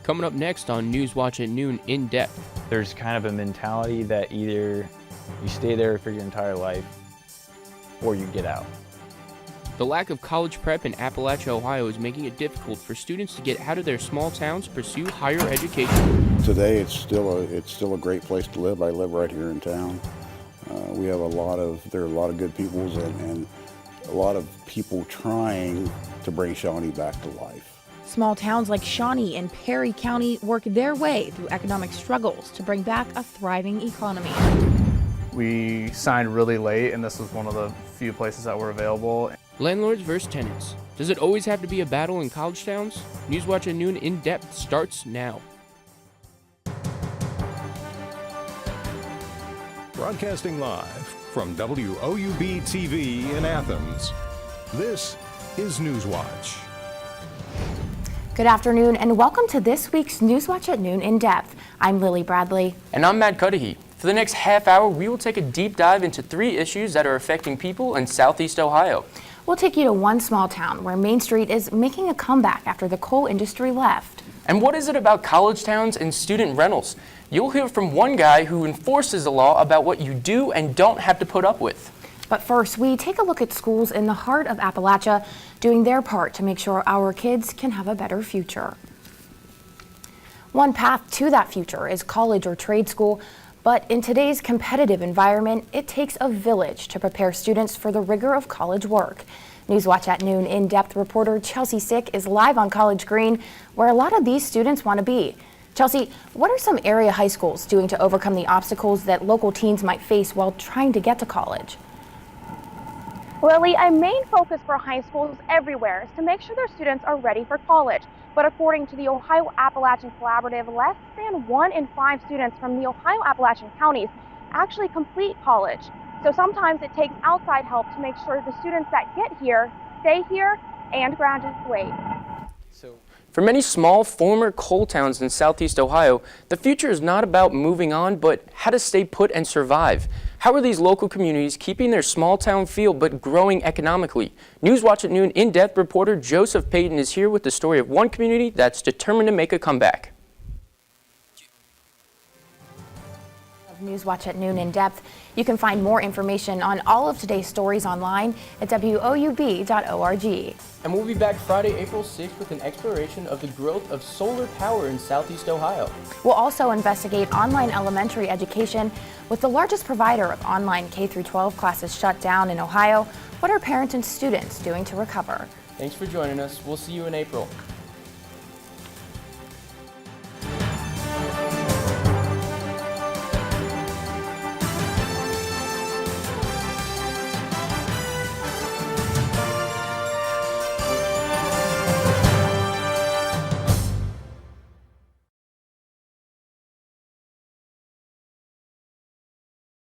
Coming up next on News Watch at Noon In Depth. There's kind of a mentality that either you stay there for your entire life or you get out. The lack of college prep in Appalachia, Ohio is making it difficult for students to get out of their small towns to pursue higher education. Today it's still a great place to live. I live right here in town. There are a lot of good people and a lot of people trying to bring Shawnee back to life. Small towns like Shawnee and Perry County work their way through economic struggles to bring back a thriving economy. We signed really late, and this was one of the few places that were available. Landlords versus tenants. Does it always have to be a battle in college towns? News Watch at Noon In Depth starts now. Broadcasting live from WOUB TV in Athens, this is Newswatch. Good afternoon and welcome to this week's Newswatch at Noon In Depth. I'm Lily Bradley. And I'm Matt Cudahy. For the next half hour, we will take a deep dive into 3 issues that are affecting people in Southeast Ohio. We'll take you to one small town where Main Street is making a comeback after the coal industry left. And what is it about college towns and student rentals? You'll hear from one guy who enforces the law about what you do and don't have to put up with. But first, we take a look at schools in the heart of Appalachia doing their part to make sure our kids can have a better future. One path to that future is college or trade school, but in today's competitive environment, it takes a village to prepare students for the rigor of college work. Newswatch at Noon In-Depth reporter Chelsea Sick is live on College Green, where a lot of these students want to be. Chelsea, what are some area high schools doing to overcome the obstacles that local teens might face while trying to get to college? Lily, a main focus for high schools everywhere is to make sure their students are ready for college. But according to the Ohio Appalachian Collaborative, less than 1 in 5 students from the Ohio Appalachian counties actually complete college. So sometimes it takes outside help to make sure the students that get here stay here and graduate. For many small former coal towns in Southeast Ohio, the future is not about moving on, but how to stay put and survive. How are these local communities keeping their small town feel but growing economically? Newswatch at Noon In-Depth reporter Joseph Payton is here with the story of one community that's determined to make a comeback. Newswatch at Noon In Depth. You can find more information on all of today's stories online at woub.org. And we'll be back Friday, April 6th with an exploration of the growth of solar power in Southeast Ohio. We'll also investigate online elementary education with the largest provider of online K-12 classes shut down in Ohio. What are parents and students doing to recover? Thanks for joining us. We'll see you in April.